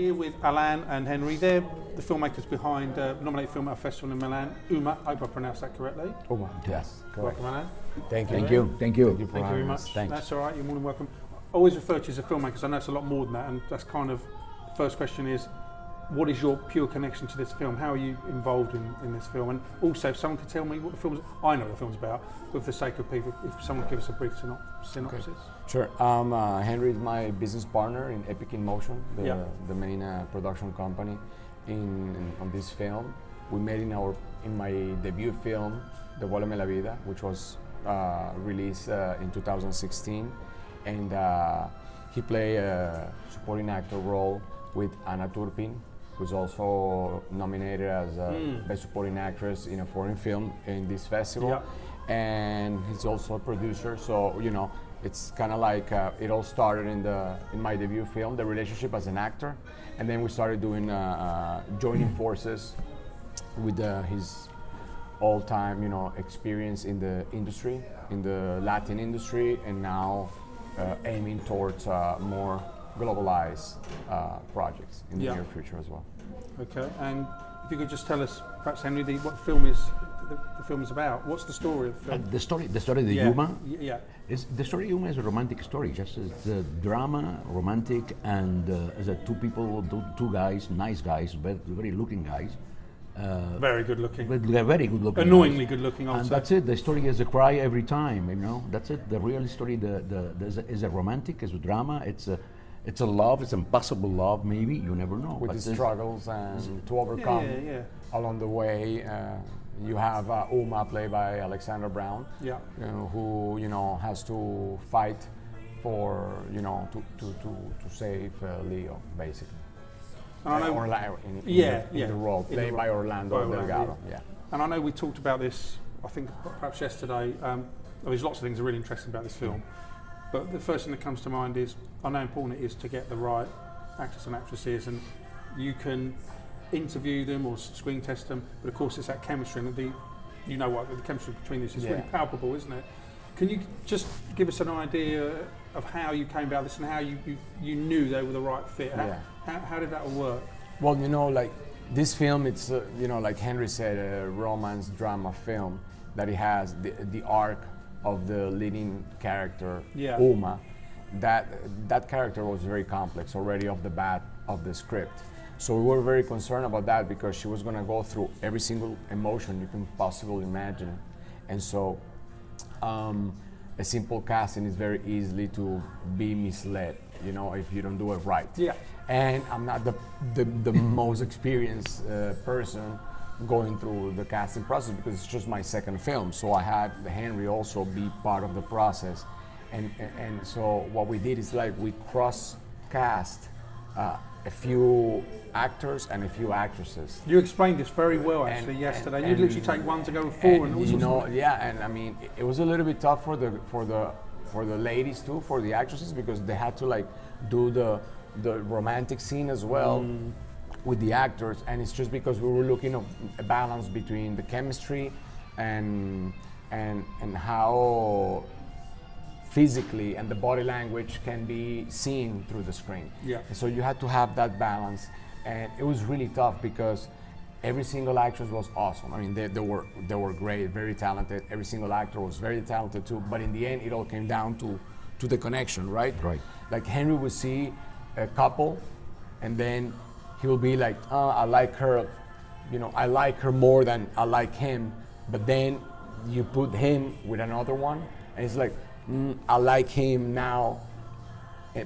here with Alain and Henry. They're the filmmakers behind nominated film at a festival in Milan. Uma, I hope I pronounced that correctly. Uma, yes, correct. Welcome, Alain. Thank you. Thank you. Thank you very having much. us. Thanks. That's all right. You're more than welcome. I always refer to you as a filmmaker, so I know it's a lot more than that. And that's kind of the first question is, what is your pure connection to this film? How are you involved in this film? And also, if someone could tell me what the film's, I know what the film's about, but for the sake of people, if someone could give us a brief synopsis. Okay. Sure. Henry is my business partner in Epic in Motion, the main production company on this film. We met in my debut film, Devuélveme la Vida, which was released in 2016, and he played a supporting actor role with Anna Turpin, who's also nominated as Best Supporting Actress in a foreign film in this festival. Yeah. And he's also a producer, so it's kind of like it all started in my debut film, the relationship as an actor, and then we started doing joining forces with his all-time experience in the industry, in the Latin industry, and now aiming towards more globalized projects in the near future as well. Okay, and if you could just tell us, perhaps Henry, what the film is about. What's the story of the film? The story of Yuma. Yeah. The story of Yuma is a romantic story. Just it's a drama, romantic, and as a two guys, nice guys, very looking guys. Very good looking. They're very good looking. Annoyingly guys. good looking, also. And that's it. The story is a cry every time. That's it. The real story. Is a romantic. It's a drama. It's a love. It's impossible love. Maybe you never know. With the struggles and to overcome along the way. You have Uma, played by Alexander Brown. Yeah. Who has to fight for to save Leo, basically. In the role played by Orlando Delgado. Yeah. And I know we talked about this, I think perhaps yesterday. There's lots of things that are really interesting about this film, but the first thing that comes to mind is I know how important it is to get the right actors and actresses, and you can interview them or screen test them, but of course it's that chemistry, and the chemistry between this is really palpable, isn't it? Can you just give us an idea of how you came about this and how you knew they were the right fit? How did that all work? Well, like this film, it's like Henry said, a romance drama film that it has the arc of the leading character, Uma. That character was very complex already off the bat of the script. So we were very concerned about that because she was going to go through every single emotion you can possibly imagine. And so a simple casting is very easily to be misled, if you don't do it right. Yeah. And I'm not the most experienced person going through the casting process because it's just my second film. So I had Henry also be part of the process. And so what we did is like we cross-cast a few actors and a few actresses. You explained this very well actually yesterday. You'd literally take one to go with four, and and I mean it was a little bit tough for the ladies too, for the actresses, because they had to do the romantic scene as well with the actors, and it's just because we were looking at a balance between the chemistry and how physically and the body language can be seen through the screen. Yeah. And so you had to have that balance, and it was really tough because every single actress was awesome. I mean, they were great, very talented. Every single actor was very talented too. But in the end, it all came down to the connection, right? Right. Like Henry would see a couple, and then he will be like, I like her, I like her more than I like him. But then you put him with another one, and it's like, I like him now,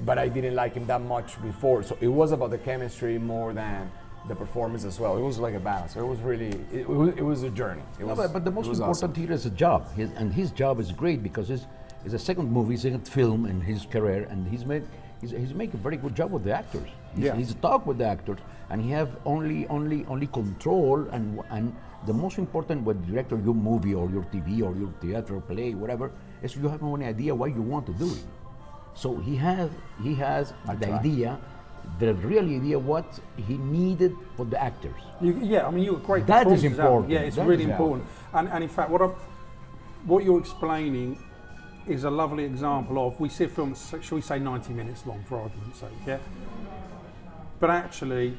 but I didn't like him that much before. So it was about the chemistry more than the performance as well. It was like a balance. So it was really, it was a journey. But the most important here is a job, and his job is great because it's a second movie, second film in his career, and he's making a very good job with the actors. He's talk with the actors, and he have only control and the most important with director your movie or your TV or your theater play, whatever, is you have any idea why you want to do it. So he has the idea, the real idea what he needed for the actors. You were great. That is important. Yeah, it's really important. And in fact, what you're explaining is a lovely example of, we see a film, shall we say 90 minutes long for argument's sake, yeah? but actually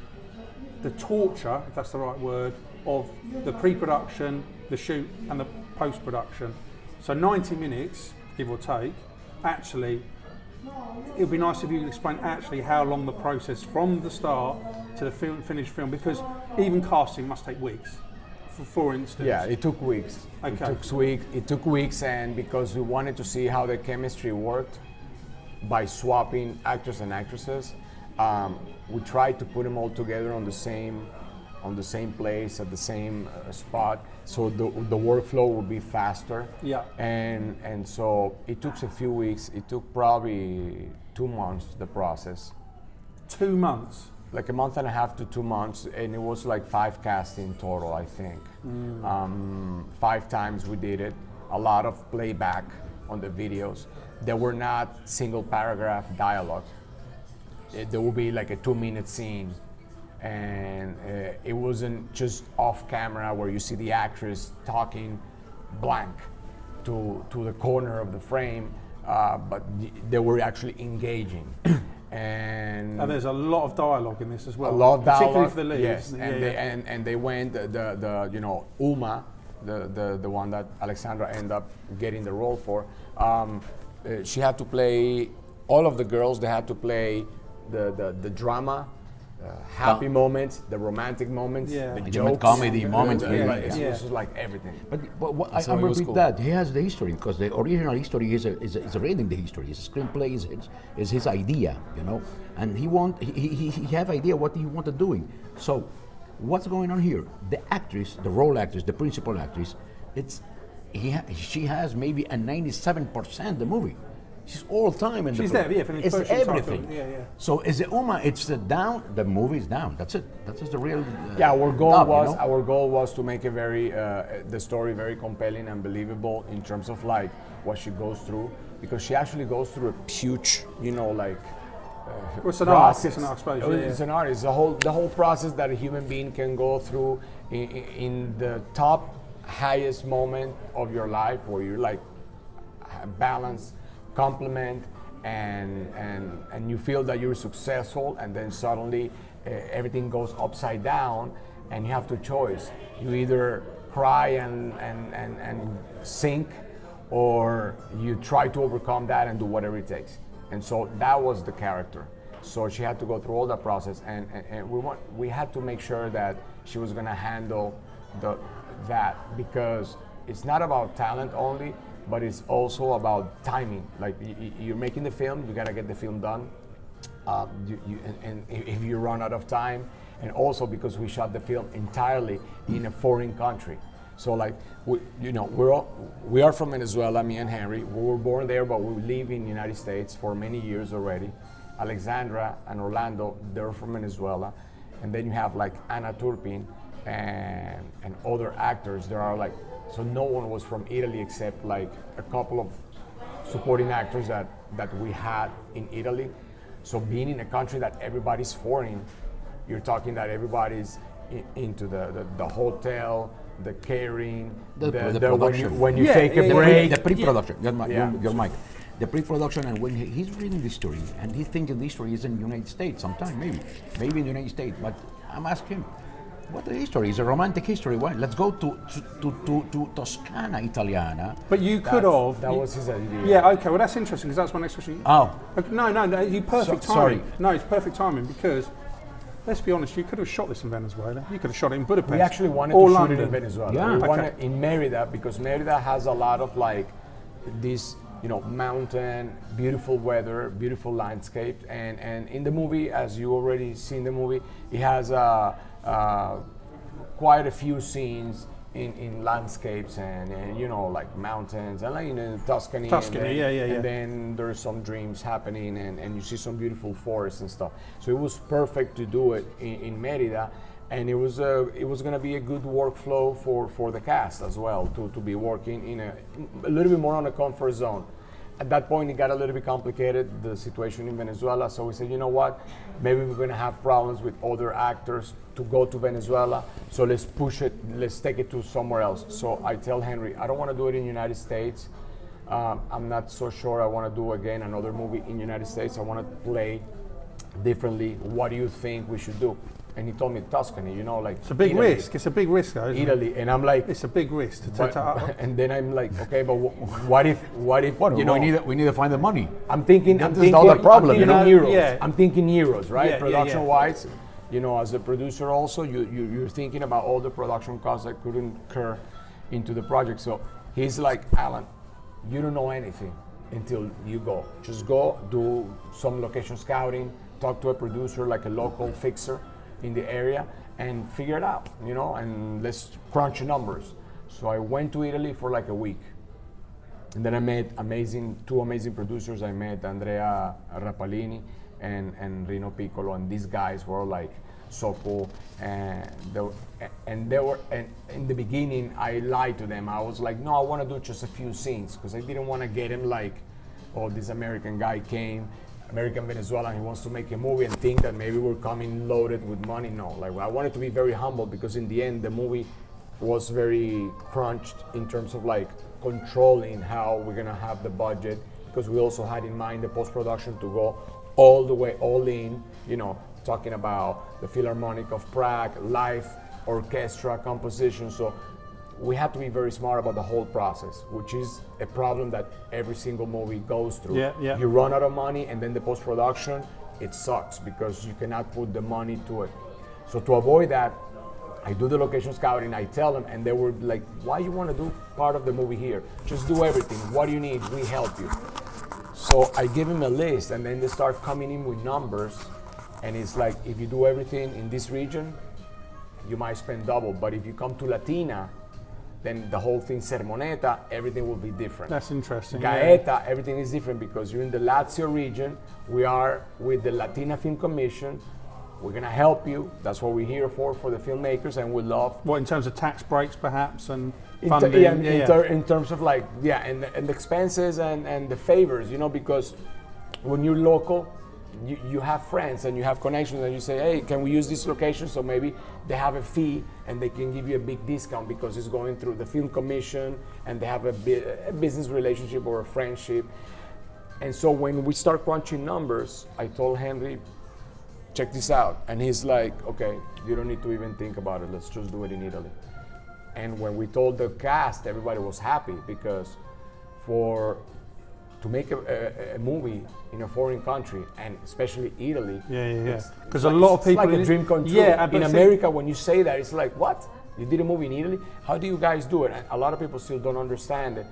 the torture, if that's the right word, of the pre-production, the shoot and the post-production. So 90 minutes, give or take, actually, it would be nice if you could explain actually how long the process from the start to the finished film, because even casting must take weeks, for instance. Yeah, it took weeks. Okay. It took weeks, and because we wanted to see how the chemistry worked by swapping actors and actresses, we tried to put them all together on the same place at the same spot, so the workflow would be faster. Yeah. And so it took a few weeks. It took probably 2 months, the process. 2 months. Like a month and a half to 2 months, and it was like 5 casting total, I think. 5 times we did it. A lot of playback on the videos. There were not single paragraph dialogue. There would be like a 2-minute scene, and it wasn't just off camera where you see the actress talking blank to the corner of the frame, but they were actually engaging. And there's a lot of dialogue in this as well. a lot of particularly dialogue, for the leads. yes, and they went the Uma, the one that Alexandra ended up getting the role for. She had to play all of the girls. They had to play the drama, happy moments, the romantic moments, Yeah. the Legitimate jokes, comedy moments, It really, was yeah. just like everything. But what I So it was repeat cool. that he has the history, because the original history is reading the history. His screenplay is his idea, you know, and he have idea what he wanted doing. So what's going on here? The actress, the role actress, the principal actress, she has maybe a 97% the movie. She's all time in She's the there, yeah, for the it's first entire everything. film, yeah. So is the Uma? It's the down. The movie is down. That's it. That's just the real. Yeah, our goal dub, you was know? our goal was to make it the story very compelling and believable in terms of like what she goes through, because she actually goes through a huge, like. Well, it's an process. art, it's an art, I suppose, It's yeah. an art. It's the whole process that a human being can go through in the top highest moment of your life, where you're like balance, complement, and you feel that you're successful, and then suddenly everything goes upside down, and you have to choice. You either cry and sink, or you try to overcome that and do whatever it takes. And so that was the character. So she had to go through all that process, and we had to make sure that she was going to handle that, because it's not about talent only, but it's also about timing. Like you're making the film, you gotta get the film done. And if you run out of time, and also because we shot the film entirely in a foreign country. So like we are from Venezuela, me and Henry. We were born there, but we live in the United States for many years already. Alexandra and Orlando, they're from Venezuela, and then you have like Anna Turpin and other actors. There are like. So no one was from Italy except like a couple of supporting actors that we had in Italy. So being in a country that everybody's foreign, you're talking that everybody's into the hotel, the catering, the production. when you take a yeah, break. The pre-production. Yeah. Your mic. The pre-production, and when he's reading the story, and he's thinking the story is in the United States sometime, maybe in the United States. But I'm asking him, what the history? It's a romantic history. Why? Let's go to Toscana Italiana. But you could have. That was his idea. Yeah, okay, well that's interesting, because that's my next question. Oh, Okay, no, you perfect So- timing. sorry. No, it's perfect timing, because let's be honest, you could have shot this in Venezuela. You could have shot it in Budapest. We actually wanted or to shoot London. it in Venezuela. Yeah. We Okay. wanted in Merida, because Merida has a lot of like this, mountain, beautiful weather, beautiful landscape, and in the movie, as you already seen the movie, it has quite a few scenes in landscapes and like mountains and like Tuscany. Tuscany, yeah. And then there's some dreams happening, and you see some beautiful forests and stuff. So it was perfect to do it in Merida, and it was going to be a good workflow for the cast as well to be working in a little bit more on a comfort zone. At that point, it got a little bit complicated, the situation in Venezuela. So we said, you know what? Maybe we're going to have problems with other actors to go to Venezuela. So let's push it. Let's take it to somewhere else. So I tell Henry, I don't want to do it in the United States. I'm not so sure I want to do again another movie in the United States. I want to play differently. What do you think we should do? And he told me Tuscany, you know, like it's a big Italy. risk. It's a big risk, though, isn't Italy, and I'm like, it? It's a big risk to take. and then I'm like, okay, but what if you know? we need to find the money. I'm thinking This is not the problem, I'm you thinking know? euros. Yeah. I'm thinking euros, right? Yeah, Production-wise, you know, as a producer, also you're thinking about all the production costs that could incur into the project. So he's like, Alan, you don't know anything until you go. Just go, do some location scouting, talk to a producer like a local fixer in the area, and figure it out, you know, and let's crunch the numbers. So I went to Italy for like a week. And then I met two amazing producers. I met Andrea Rapalini and Rino Piccolo, and these guys were like so cool. And they were in the beginning, I lied to them. I was like, no, I want to do just a few scenes, because I didn't want to get him like, oh, this American guy came, American Venezuelan, he wants to make a movie and think that maybe we're coming loaded with money. No, like I wanted to be very humble, because in the end the movie was very crunched in terms of like controlling how we're gonna have the budget, because we also had in mind the post-production to go all the way, all in, you know, talking about the Philharmonic of Prague, live orchestra composition. So we have to be very smart about the whole process, which is a problem that every single movie goes through. Yeah. You run out of money, and then the post-production, it sucks because you cannot put the money to it. So to avoid that, I do the location scouting, I tell them, and they were like, why you want to do part of the movie here? Just do everything. What do you need? We help you. So I give them a list, and then they start coming in with numbers, and it's like, if you do everything in this region, you might spend double, but if you come to Latina, then the whole thing, Sermoneta, everything will be different. That's interesting. Gaeta, everything is different, because you're in the Lazio region. We are with the Latina Film Commission. We're gonna help you. That's what we're here for the filmmakers, and we love. What, in terms of tax breaks, perhaps, and In, funding? in terms of like, and the expenses and the favors, you know, because when you're local, you have friends and you have connections, and you say, hey, can we use this location? So maybe they have a fee and they can give you a big discount because it's going through the film commission, and they have a business relationship or a friendship. And so when we start crunching numbers, I told Henry, check this out. And he's like, okay, you don't need to even think about it. Let's just do it in Italy. And when we told the cast, everybody was happy, because to make a movie in a foreign country, and especially Italy, because a lot of people, it's like a dream come true. In America, when you say that, it's like, what? You did a movie in Italy? How do you guys do it? And a lot of people still don't understand it,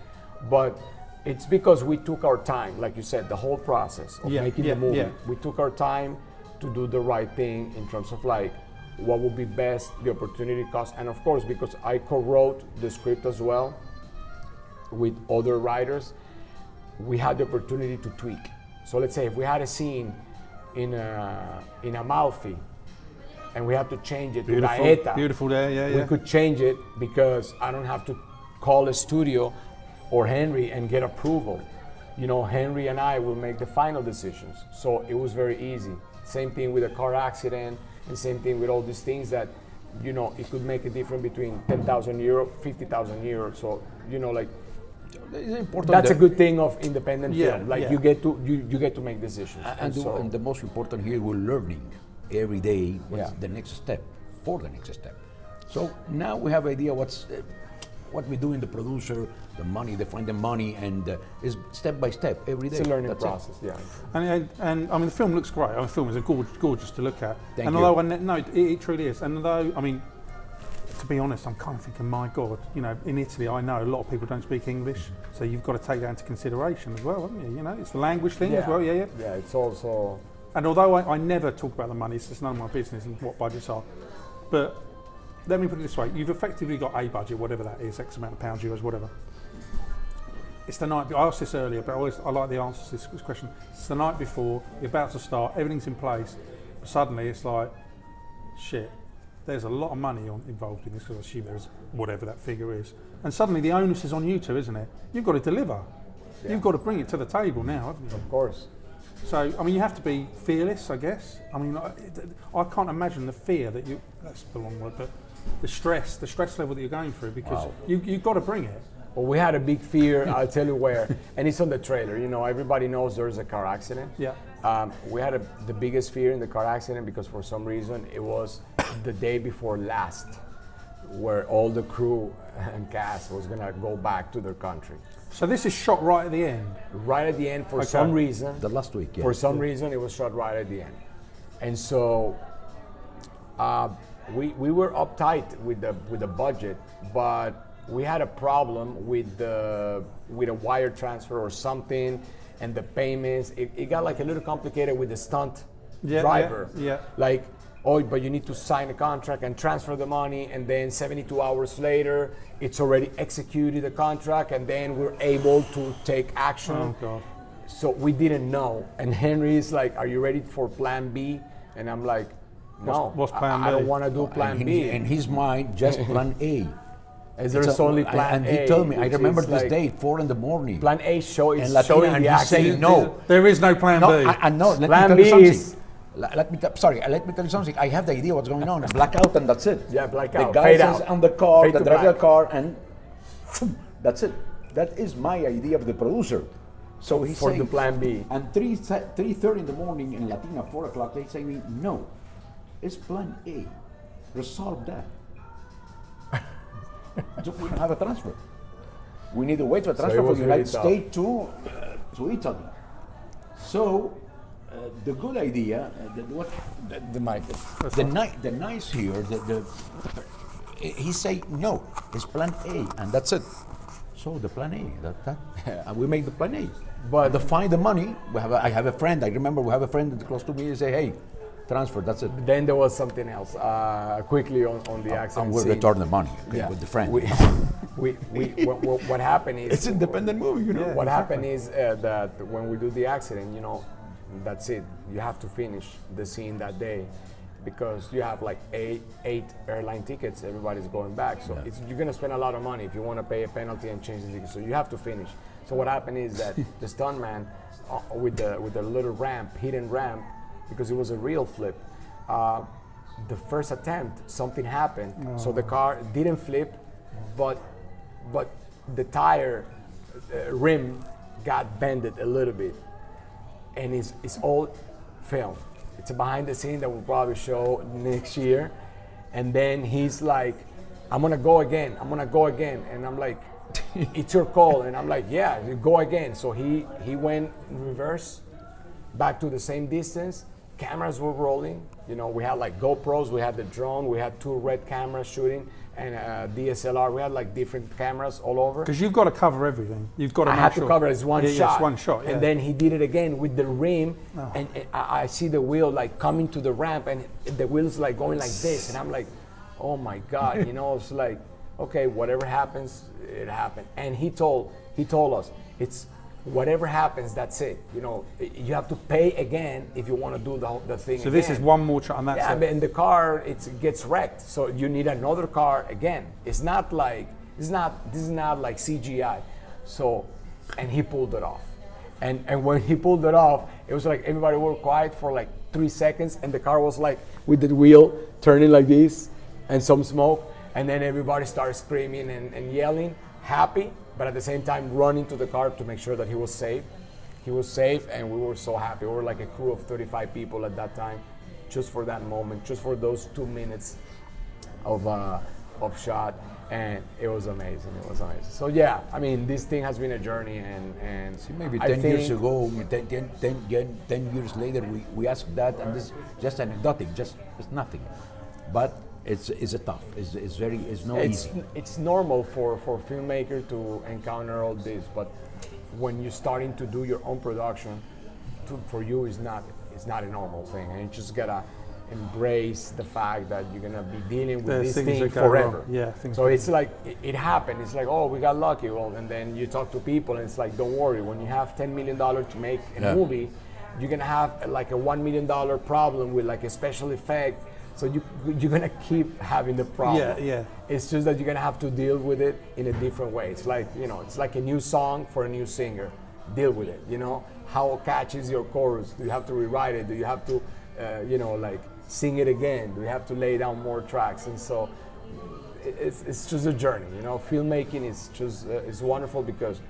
but it's because we took our time, like you said, the whole process of making the movie. We took our time to do the right thing in terms of like what would be best, the opportunity cost, and of course, because I co-wrote the script as well with other writers, we had the opportunity to tweak. So let's say if we had a scene in Amalfi, and we have to change it to Gaeta. Beautiful there, We could change it, because I don't have to call a studio or Henry and get approval. You know, Henry and I will make the final decisions. So it was very easy. Same thing with a car accident, and same thing with all these things that, you know, it could make a difference between 10,000 euro, 50,000 euros. So, you know, like, It's important. that's a good thing of independent film. Like yeah. you get to make decisions. And the most important here, we're learning every day what's the next step for the next step. So now we have idea what we do in the producer, the money, they find the money, and is step by step every day. It's a learning That's process. it. And I mean, the film looks great. I mean, the film is gorgeous to look at. Thank and you. although it truly is. And although, I mean, to be honest, I'm kind of thinking, my God, you know, in Italy, I know a lot of people don't speak English, so you've got to take that into consideration as well, haven't you? You know, it's the language thing as well. Yeah. Yeah, it's also. And although I never talk about the money, it's none of my business and what budgets are, but let me put it this way: you've effectively got a budget, whatever that is, X amount of pounds, euros, whatever. It's the night. I asked this earlier, but I like the answer to this question. It's the night before. You're about to start. Everything's in place. But suddenly, it's like, shit. There's a lot of money involved in this, because I assume there's whatever that figure is. And suddenly, the onus is on you two, isn't it? You've got to deliver. Yeah. You've got to bring it to the table now, haven't you? Of course. So, I mean, you have to be fearless, I guess. I mean, I can't imagine the fear that that's the wrong word, but the stress level that you're going through, because you've got to bring it. But we had a big fear. I'll tell you where, and it's on the trailer. You know, everybody knows there's a car accident. Yeah. We had the biggest fear in the car accident because for some reason it was the day before last, where all the crew and cast was gonna go back to their country. So this is shot right at the end. Right at the end, for Okay. some reason. The last week, yeah. For some reason, it was shot right at the end, and so we were uptight with the budget, but we had a problem with a wire transfer or something, and the payments. It got like a little complicated with the stunt driver. Yeah. Like, oh, but you need to sign a contract and transfer the money, and then 72 hours later, it's already executed the contract, and then we're able to take action. Oh God. So we didn't know. And Henry is like, are you ready for plan B? And I'm like, no, What's plan I don't B? want to do plan B. In his mind, just plan A. There's only plan and A. he told me, I which remember is this like, date, 4 in the morning. Plan A is And showing Latina, and the he's saying accident. no. There is no plan No, B. I know. Let Plan me tell you B something. is- Let me tell you something. I have the idea what's going on. Blackout and that's it. Yeah, blackout. The guy Fade says out. on the car, Fade the to driver black. car, and that's it. That is my idea of the producer. So he's For saying, the plan B. And 3:30 in the morning in Latina, 4 o'clock, they say me, no, it's plan A. Resolve that. So we don't have a transfer. We need to wait for a transfer it from was the really United tough. States to Italy. So the good idea, The mic. the nice here, he say no, it's plan A, and that's it. So the plan A, and we make the plan A. But to find the money, I have a friend. I remember we have a friend close to me. He say, hey, transfer. That's it. Then there was something else. Quickly on the accident And we'll scene. return the money with the friend. What happened is It's independent movie, you know. what happened is that when we do the accident, you know, that's it. You have to finish the scene that day because you have like eight airline tickets. Everybody's going back, so you're gonna spend a lot of money if you want to pay a penalty and change the ticket. So you have to finish. So what happened is that the stuntman with the little ramp, hidden ramp, because it was a real flip. The first attempt, something happened, so the car didn't flip, but the tire rim got bended a little bit, and it's all film. It's a behind the scene that we'll probably show next year, and then he's like, I'm gonna go again, and I'm like, it's your call, and I'm like, yeah, you go again. So he went in reverse, back to the same distance. Cameras were rolling. You know, we had like GoPros, we had the drone, we had 2 red cameras shooting, and DSLR. We had like different cameras all over. Because you've got to cover everything. You've got to I make had sure. to cover it as one Yeah, shot. yes, one shot. Yeah. And then he did it again with the rim, and I see the wheel like coming to the ramp, and the wheel's like going like this, and I'm like, oh my God, you know, it's like, okay, whatever happens, it happened. And he told us, it's whatever happens, that's it. You know, you have to pay again if you want to do the thing. So this is one more shot, and that's Yeah, it. but in the car it gets wrecked, so you need another car again. It's not like this is not like CGI. So, and he pulled it off, and when he pulled it off, it was like everybody were quiet for like 3 seconds, and the car was like with the wheel turning like this, and some smoke, and then everybody started screaming and yelling, happy, but at the same time running to the car to make sure that he was safe. He was safe, and we were so happy. We were like a crew of 35 people at that time, just for that moment, just for those 2 minutes of shot, and it was amazing. It was amazing. So yeah, I mean, this thing has been a journey, and Maybe I 10 years think- ago, 10 years later, we asked that, and this just anecdotic, just it's nothing. But it's a tough. It's no easy. It's normal for filmmaker to encounter all this, but when you're starting to do your own production, for you it's not a normal thing, and you just gotta embrace the fact that you're gonna be dealing with There's this things thing that go forever. wrong. Yeah, things so go it's like it happened. It's like, oh, we got lucky. Well, and then you talk to people, and it's like, don't worry. When you have $10 million to make a movie, you're gonna have like a $1 million problem with like a special effect. So you're gonna keep having the problem. Yeah. It's just that you're gonna have to deal with it in a different way. It's like, you know, it's like a new song for a new singer. Deal with it. You know, how catchy is your chorus? Do you have to rewrite it? Do you have to, you know, like sing it again? Do you have to lay down more tracks? And so it's just a journey. You know, filmmaking is just is wonderful because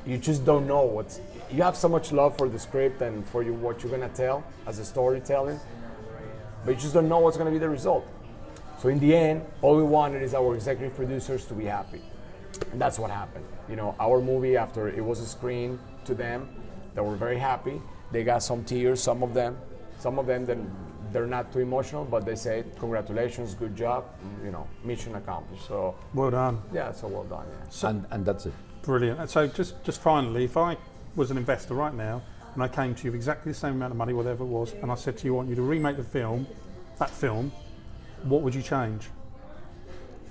you just don't know what's. You have so much love for the script and for what you're gonna tell as a storytelling, but you just don't know what's gonna be the result. So in the end, all we wanted is our executive producers to be happy, and that's what happened. You know, our movie, after it was screened to them, they were very happy. They got some tears, some of them then they're not too emotional, but they say congratulations, good job, you know, mission accomplished. So Well done. yeah, so well done. Yeah. So, And that's it. brilliant. And so just finally, if I was an investor right now and I came to you with exactly the same amount of money, whatever it was, and I said to you, I want you to remake the film, that film, what would you change?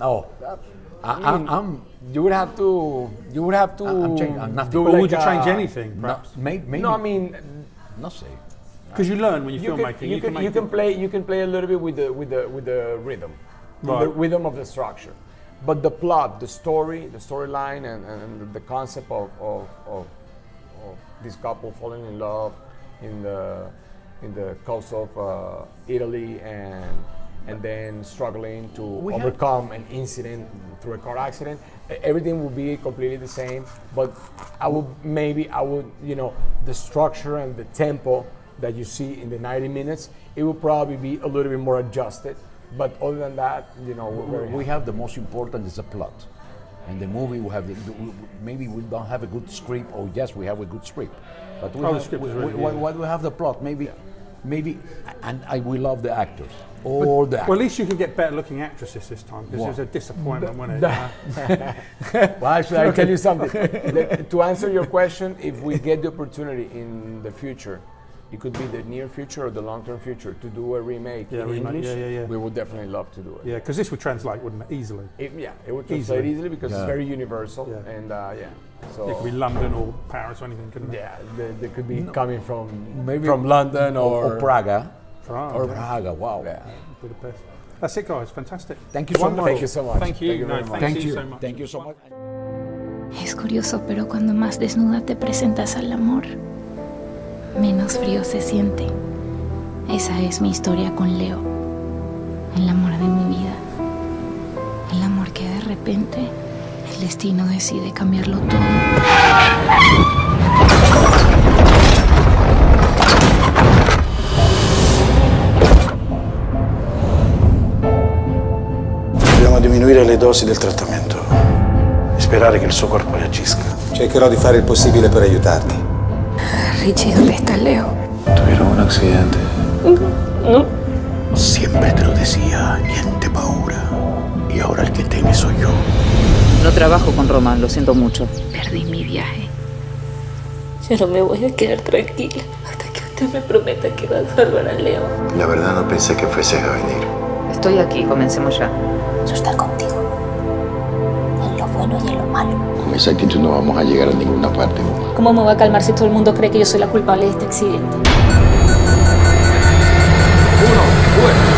Oh, I'm You would have to. I'm changing. I'm nothing. do Or like would you change a- anything, perhaps? maybe. No, I mean, not say. Because you learn when you're you filmmaking. you can play a little bit with the rhythm, Right. the rhythm of the structure, but the plot, the storyline, and the concept of this couple falling in love in the coast of Italy and then struggling to overcome an incident through a car accident. Everything will be completely the same, but I would you know, the structure and the tempo that you see in the 90 minutes, it will probably be a little bit more adjusted. But other than that, you know, We have the most important is the plot, and the movie will have maybe we don't have a good script, or yes, we have a good script, but the script is really good. we have the plot, maybe, and we love the actors, all the Well, actors. at least you can get better looking actresses this time, because it was a disappointment, wasn't it? Well, actually, I'll tell you something. To answer your question, if we get the opportunity in the future, it could be the near future or the long-term future, to do a remake in English, yeah. we would definitely love to do it. Yeah, because this would translate, wouldn't it, easily? It would translate easily because Yeah. it's very universal, Yeah. and so It could be London or Paris or anything, couldn't it? yeah, they could be coming from Maybe- from London or Praga, Prague, or yeah. Praga. Wow. Yeah. Budapest. That's it, guys. Fantastic. Thank you so Wonderful. much. Thank you so much. Thank you. Thank you very No, much. thank you so much. Thank you so much. Es curioso, pero cuando más desnuda te presentas al amor, menos frío se siente. Esa es mi historia con Leo, el amor de mi vida. El amor que de repente el destino decide cambiarlo todo. Dobbiamo diminuire le dosi del trattamento e sperare che il suo corpo reagisca. Cercherò di fare il possibile per aiutarti. Richie, ¿dónde está Leo? Tuvieron un accidente. Siempre te lo decía, niente paura. Y ahora el que teme soy yo. No trabajo con Román, lo siento mucho. Perdí mi viaje. Yo no me voy a quedar tranquila hasta que usted me prometa que va a salvar a Leo. La verdad no pensé que fueses a venir. Estoy aquí, comencemos ya. Yo estar contigo. En lo bueno y en lo malo. Con esa actitud no vamos a llegar a ninguna parte. ¿Cómo me voy a calmar si todo el mundo cree que yo soy la culpable de este accidente? 1, 2.